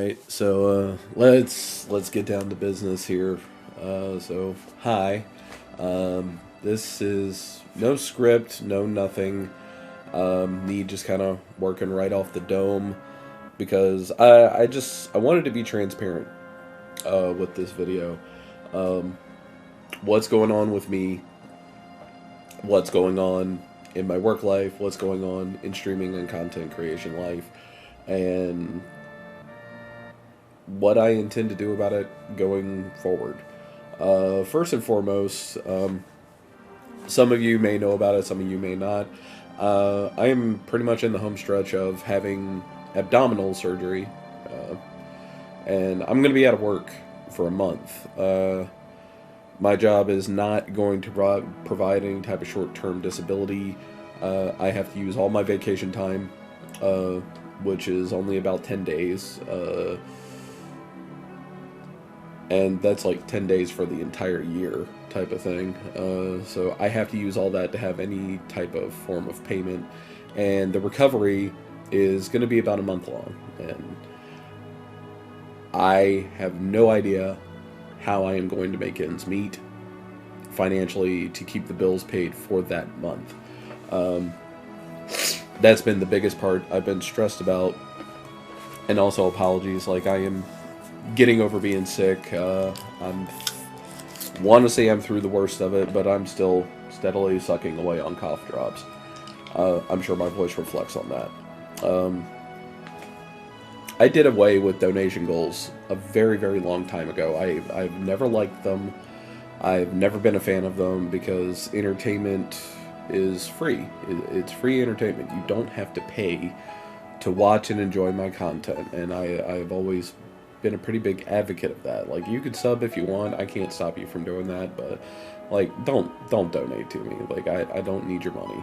right, so let's get down to business here. Hi. This is no script, no nothing. Me just kind of working right off the dome because I wanted to be transparent with this video. Um, what's going on with me? What's going on in my work life? What's going on in streaming and content creation life? And what I intend to do about it going forward. First and foremost, some of you may know about it, some of you may not. I am pretty much in the home stretch of having abdominal surgery, and I'm going to be out of work for a month. My job is not going to provide any type of short-term disability. I have to use all my vacation time, which is only about 10 days. And that's like 10 days for the entire year type of thing. So I have to use all that to have any type of form of payment. And the recovery is going to be about a month long. And I have no idea how I am going to make ends meet financially to keep the bills paid for that month. That's been the biggest part I've been stressed about. And also apologies, like I am getting over being sick. I'm want to say I'm through the worst of it, but I'm still steadily sucking away on cough drops. I'm sure my voice reflects on that. I did away with donation goals a very, very long time ago. I've never liked them. I've never been a fan of them because entertainment is free. It's free entertainment. You don't have to pay to watch and enjoy my content, and I've always been a pretty big advocate of that. Like, you could sub if you want. I can't stop you from doing that, but like, don't donate to me. Like, I don't need your money.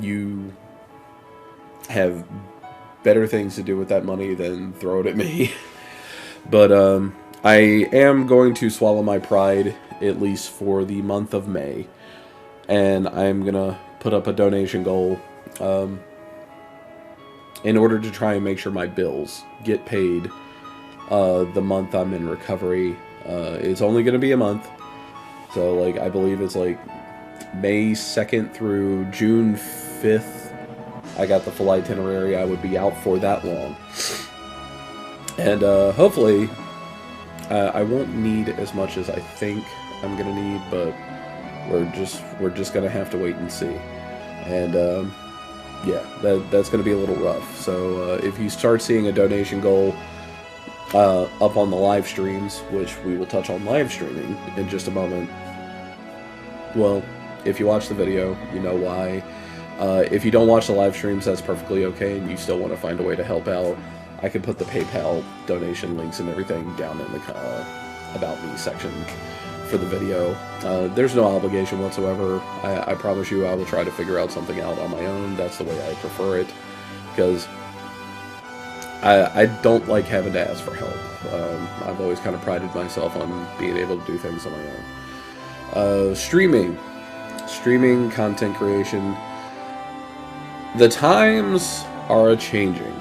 You have better things to do with that money than throw it at me. But I am going to swallow my pride, at least for the month of May, and I'm gonna put up a donation goal in order to try and make sure my bills get paid the month I'm in recovery. It's only going to be a month. So, like, I believe it's like May 2nd through June 5th. I got the full itinerary. I would be out for that long. And hopefully I won't need as much as I think I'm going to need, but we're just going to have to wait and see. And yeah, that's going to be a little rough. So if you start seeing a donation goal up on the live streams, which we will touch on live streaming in just a moment, well, if you watch the video, you know why. If you don't watch the live streams, that's perfectly okay, and you still want to find a way to help out, I can put the PayPal donation links and everything down in the About Me section for the video. There's no obligation whatsoever. I promise you I will try to figure out something out on my own. That's the way I prefer it, because I don't like having to ask for help. I've always kind of prided myself on being able to do things on my own. Streaming, content creation. The times are changing.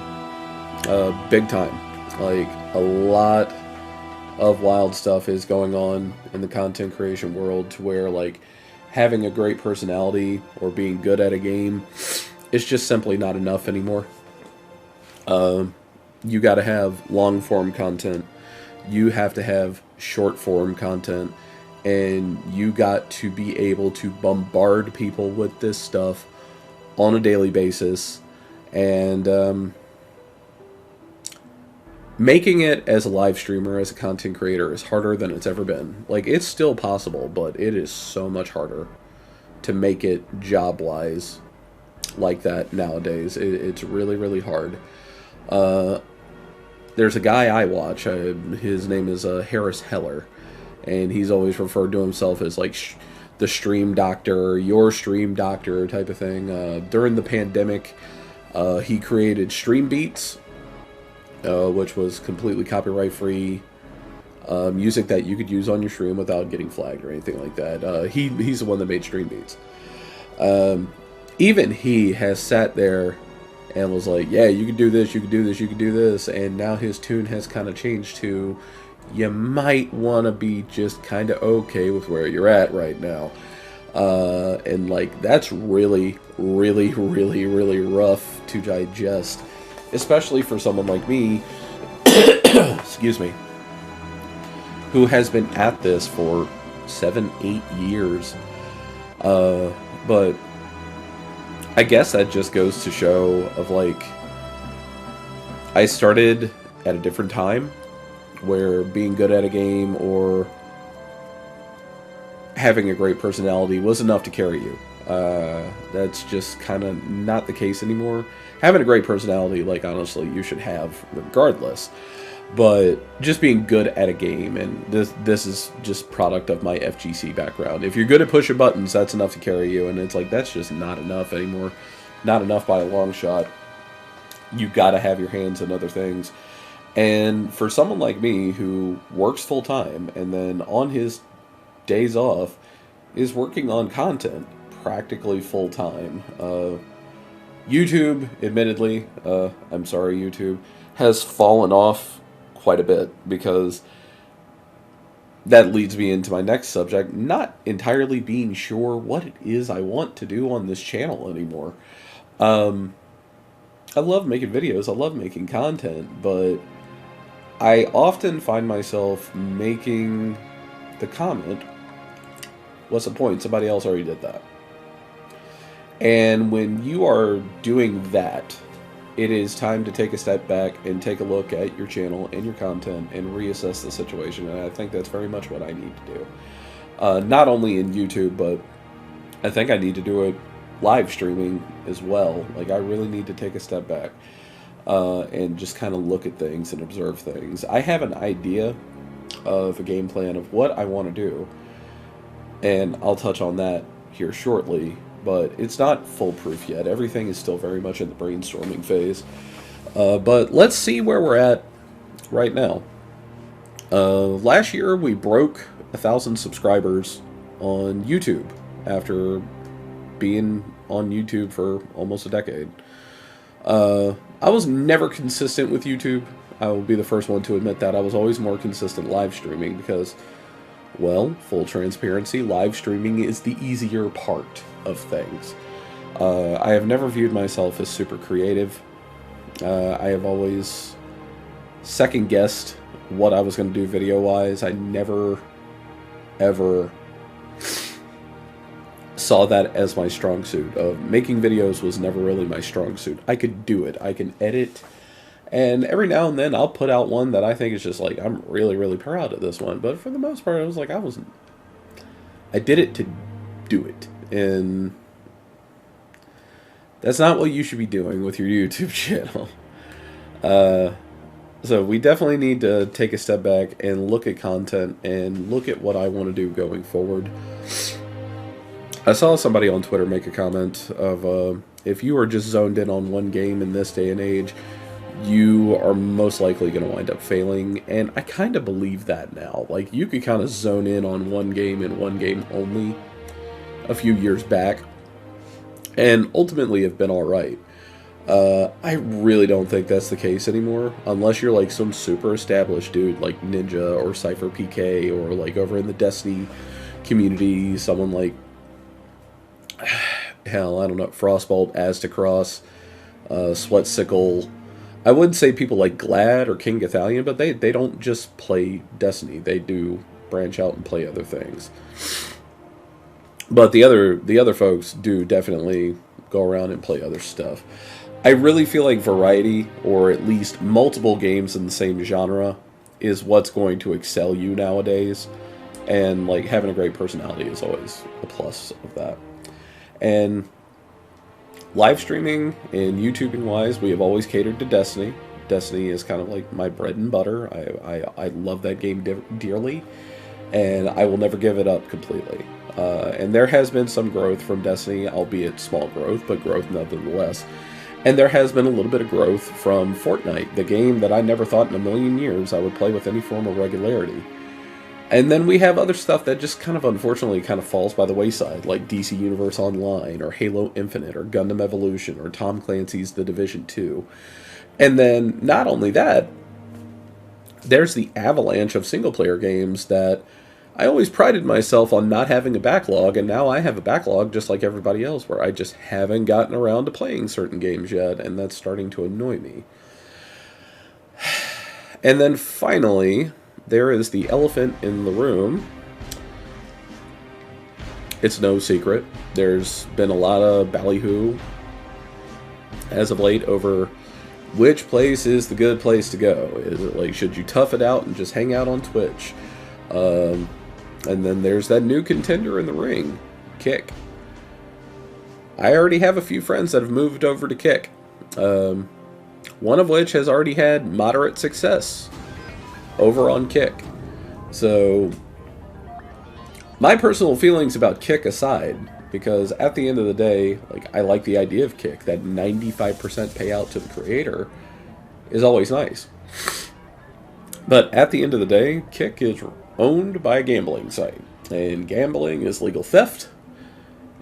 Big time. Like, a lot of wild stuff is going on in the content creation world, to where, like, having a great personality or being good at a game is just simply not enough anymore. You gotta have long form content, you have to have short form content, and you got to be able to bombard people with this stuff on a daily basis. And making it as a live streamer, as a content creator, is harder than it's ever been. Like, it's still possible, but it is so much harder to make it job-wise like that nowadays. It's really, really hard. There's a guy I watch, his name is Harris Heller, and he's always referred to himself as, like, the stream doctor, your stream doctor type of thing. During the pandemic, he created Stream Beats, which was completely copyright-free music that you could use on your stream without getting flagged or anything like that. He's the one that made Stream Beats. Even he has sat there and was like, yeah, you can do this, you can do this, you can do this. And now his tune has kind of changed to, you might want to be just kind of okay with where you're at right now. And like, that's really, really, really, really rough to digest, especially for someone like me, excuse me, who has been at this for 7-8 years. But I guess that just goes to show of like, I started at a different time where being good at a game or having a great personality was enough to carry you. That's just kind of not the case anymore. Having a great personality, like, honestly, you should have regardless. But just being good at a game, and this is just product of my FGC background. If you're good at pushing buttons, that's enough to carry you, and it's like, that's just not enough anymore. Not enough by a long shot. You gotta have your hands in other things. And for someone like me who works full-time, and then on his days off is working on content practically full-time, YouTube, admittedly, I'm sorry YouTube, has fallen off quite a bit, because that leads me into my next subject, not entirely being sure what it is I want to do on this channel anymore. I love making videos, I love making content, but I often find myself making the comment, what's the point? Somebody else already did that. And when you are doing that, it is time to take a step back and take a look at your channel and your content and reassess the situation. And I think that's very much what I need to do. Not only in YouTube, but I think I need to do it live streaming as well. Like, I really need to take a step back and just kind of look at things and observe things. I have an idea of a game plan of what I want to do, and I'll touch on that here shortly. But it's not foolproof yet. Everything is still very much in the brainstorming phase. But let's see where we're at right now. Last year, we broke 1,000 subscribers on YouTube after being on YouTube for almost a decade. I was never consistent with YouTube. I will be the first one to admit that. I was always more consistent live streaming because, well, full transparency, live streaming is the easier part of things. I have never viewed myself as super creative. I have always second-guessed what I was going to do video-wise. I never, ever saw that as my strong suit. Making videos was never really my strong suit. I could do it. I can edit. And every now and then I'll put out one that I think is just like, I'm really, really proud of this one. But for the most part, I was like, I did it to do it. And that's not what you should be doing with your YouTube channel. So we definitely need to take a step back and look at content and look at what I want to do going forward. I saw somebody on Twitter make a comment of, if you are just zoned in on one game in this day and age, you are most likely going to wind up failing, and I kind of believe that now. Like, you could kind of zone in on one game and one game only a few years back, and ultimately have been alright. I really don't think that's the case anymore, unless you're like some super established dude like Ninja or Cypher PK, or like over in the Destiny community, someone like, hell, I don't know, Frostbolt, Aztecross, Sweatsickle. I wouldn't say people like Glad or King Gathalion, but they don't just play Destiny. They do branch out and play other things. But the other folks do definitely go around and play other stuff. I really feel like variety, or at least multiple games in the same genre, is what's going to excel you nowadays. And like, having a great personality is always a plus of that. And live streaming and YouTubing wise, we have always catered to Destiny. Destiny is kind of like my bread and butter. I love that game dearly, and I will never give it up completely. And there has been some growth from Destiny, albeit small growth, but growth nonetheless. And there has been a little bit of growth from Fortnite, the game that I never thought in a million years I would play with any form of regularity. And then we have other stuff that just kind of unfortunately kind of falls by the wayside, like DC Universe Online, or Halo Infinite, or Gundam Evolution, or Tom Clancy's The Division 2. And then, not only that, there's the avalanche of single-player games that I always prided myself on not having a backlog, and now I have a backlog just like everybody else, where I just haven't gotten around to playing certain games yet, and that's starting to annoy me. And then finally, there is the elephant in the room. It's no secret. There's been a lot of ballyhoo as of late over which place is the good place to go. Is it like, should you tough it out and just hang out on Twitch? And then there's that new contender in the ring, Kick. I already have a few friends that have moved over to Kick. One of which has already had moderate success over on Kick. So, my personal feelings about Kick aside, because at the end of the day, like, I like the idea of Kick. That 95% payout to the creator is always nice. But at the end of the day, Kick is owned by a gambling site. And gambling is legal theft.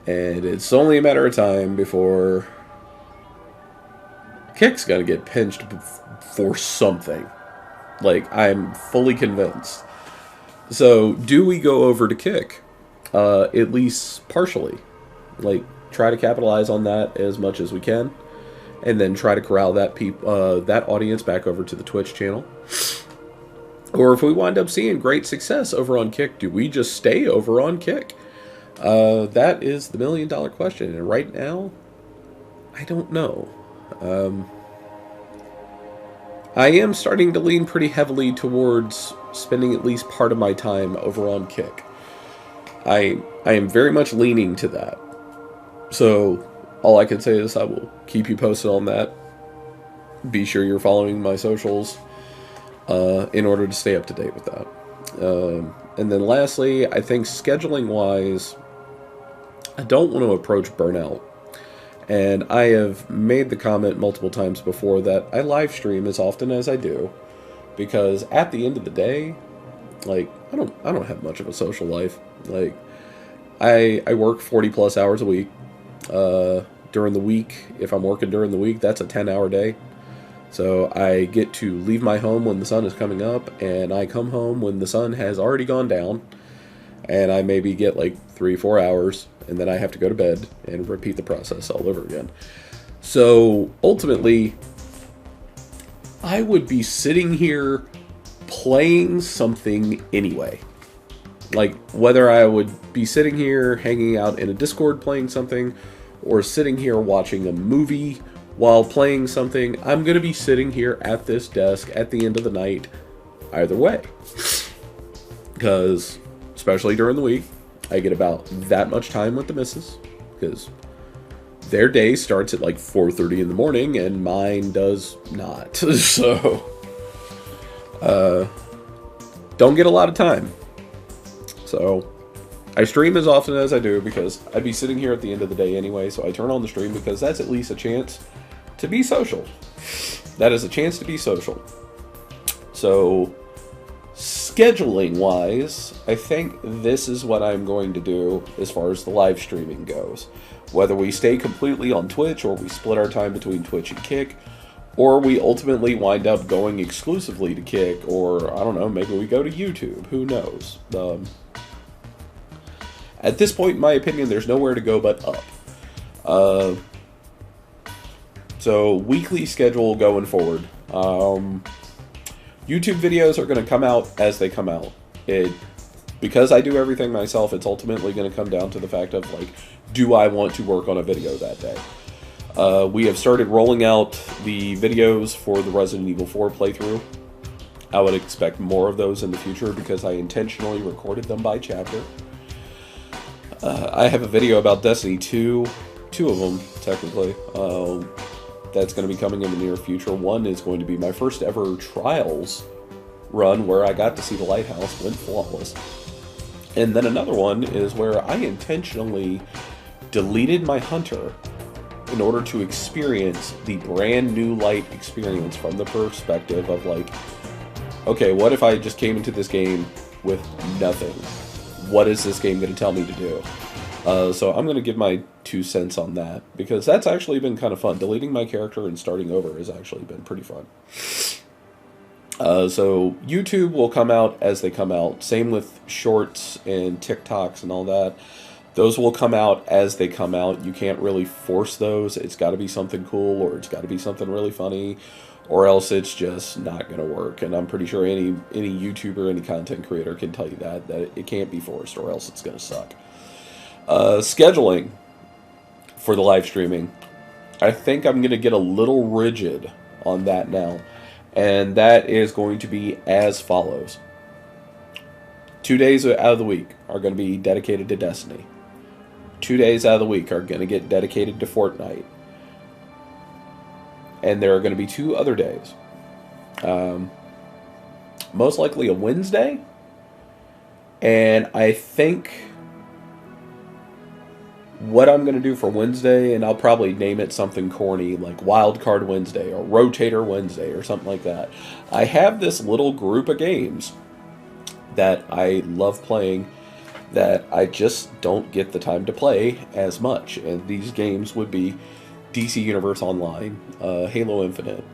And it's only a matter of time before Kick's gonna get pinched for something. Like, I'm fully convinced. So, do we go over to Kick? At least partially. Like, try to capitalize on that as much as we can. And then try to corral that that audience back over to the Twitch channel. Or if we wind up seeing great success over on Kick, do we just stay over on Kick? That is the million-dollar question. And right now, I don't know. I am starting to lean pretty heavily towards spending at least part of my time over on Kick. I am very much leaning to that. So, all I can say is I will keep you posted on that. Be sure you're following my socials in order to stay up to date with that. And then lastly, I think scheduling-wise, I don't want to approach burnout. And I have made the comment multiple times before that I live stream as often as I do, because at the end of the day, like, I don't have much of a social life. Like, I work 40 plus hours a week. During the week, if I'm working during the week, that's a 10-hour day. So I get to leave my home when the sun is coming up, and I come home when the sun has already gone down, and I maybe get like 3-4 hours, and then I have to go to bed and repeat the process all over again. So ultimately, I would be sitting here playing something anyway. Like, whether I would be sitting here hanging out in a Discord playing something, or sitting here watching a movie while playing something, I'm going to be sitting here at this desk at the end of the night either way. Because, especially during the week, I get about that much time with the missus, because their day starts at like 4:30 in the morning, and mine does not. So, don't get a lot of time. So, I stream as often as I do because I'd be sitting here at the end of the day anyway, so I turn on the stream because that's at least a chance to be social. That is a chance to be social. So, scheduling-wise, I think this is what I'm going to do as far as the live streaming goes. Whether we stay completely on Twitch, or we split our time between Twitch and Kick, or we ultimately wind up going exclusively to Kick, or, I don't know, maybe we go to YouTube. Who knows? At this point, in my opinion, there's nowhere to go but up. So, weekly schedule going forward. YouTube videos are going to come out as they come out. Because I do everything myself, it's ultimately going to come down to the fact of, like, do I want to work on a video that day? We have started rolling out the videos for the Resident Evil 4 playthrough. I would expect more of those in the future because I intentionally recorded them by chapter. I have a video about Destiny 2, two of them, technically, that's going to be coming in the near future. One is going to be my first ever Trials run, where I got to see the lighthouse, went flawless. And then another one is where I intentionally deleted my Hunter in order to experience the brand new light experience from the perspective of, like, okay, what if I just came into this game with nothing. What is this game going to tell me to do? So I'm going to give my 2 cents on that, because that's actually been kind of fun. Deleting my character and starting over has actually been pretty fun. So YouTube will come out as they come out. Same with shorts and TikToks and all that. Those will come out as they come out. You can't really force those. It's got to be something cool, or it's got to be something really funny, or else it's just not going to work. And I'm pretty sure any YouTuber, any content creator can tell you that it can't be forced, or else it's going to suck. Scheduling for the live streaming. I think I'm going to get a little rigid on that now. And that is going to be as follows. 2 days out of the week are going to be dedicated to Destiny. 2 days out of the week are going to get dedicated to Fortnite. And there are going to be 2 other days. Most likely a Wednesday. And I think what I'm going to do for Wednesday, and I'll probably name it something corny like Wildcard Wednesday or Rotator Wednesday or something like that. I have this little group of games that I love playing that I just don't get the time to play as much. And these games would be DC Universe Online, Halo Infinite,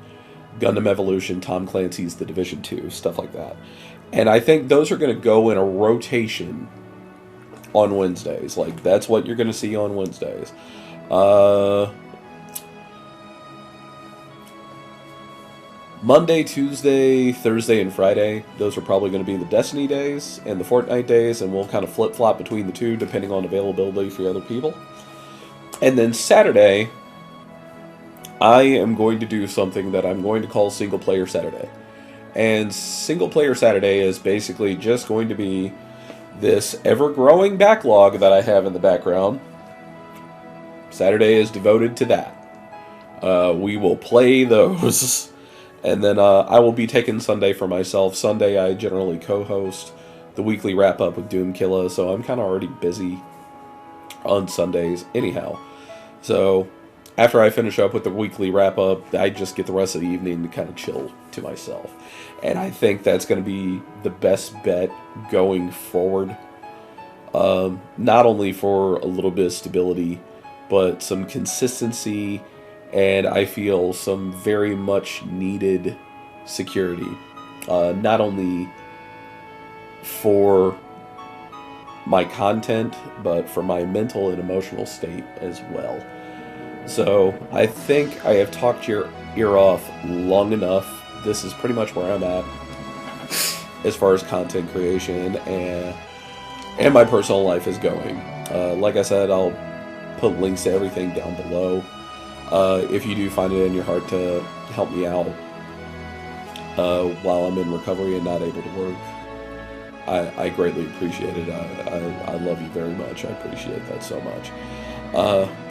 Gundam Evolution, Tom Clancy's The Division 2, stuff like that. And I think those are going to go in a rotation on Wednesdays. Like, that's what you're going to see on Wednesdays. Monday, Tuesday, Thursday, and Friday, those are probably going to be the Destiny days and the Fortnite days, and we'll kind of flip-flop between the two depending on availability for other people. And then Saturday, I am going to do something that I'm going to call Single Player Saturday. And Single Player Saturday is basically just going to be this ever-growing backlog that I have in the background. Saturday is devoted to that. We will play those, and then I will be taking Sunday for myself. Sunday I generally co-host the weekly wrap-up with Doomkilla, so I'm kind of already busy on Sundays anyhow. So after I finish up with the weekly wrap-up, I just get the rest of the evening to kind of chill to myself. And I think that's going to be the best bet going forward. Not only for a little bit of stability, but some consistency, and I feel some very much needed security. Not only for my content, but for my mental and emotional state as well. So I think I have talked your ear off long enough. This is pretty much where I'm at as far as content creation and my personal life is going. Like I said, I'll put links to everything down below. If you do find it in your heart to help me out while I'm in recovery and not able to work, I greatly appreciate it. I love you very much. I appreciate that so much.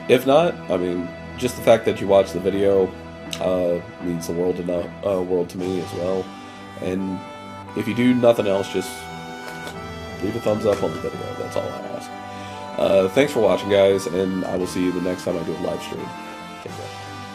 If not, I mean, just the fact that you watched the video means the world to me as well. And if you do nothing else, just leave a thumbs up on the video. That's all I ask. Thanks for watching, guys, and I will see you the next time I do a live stream. Take care.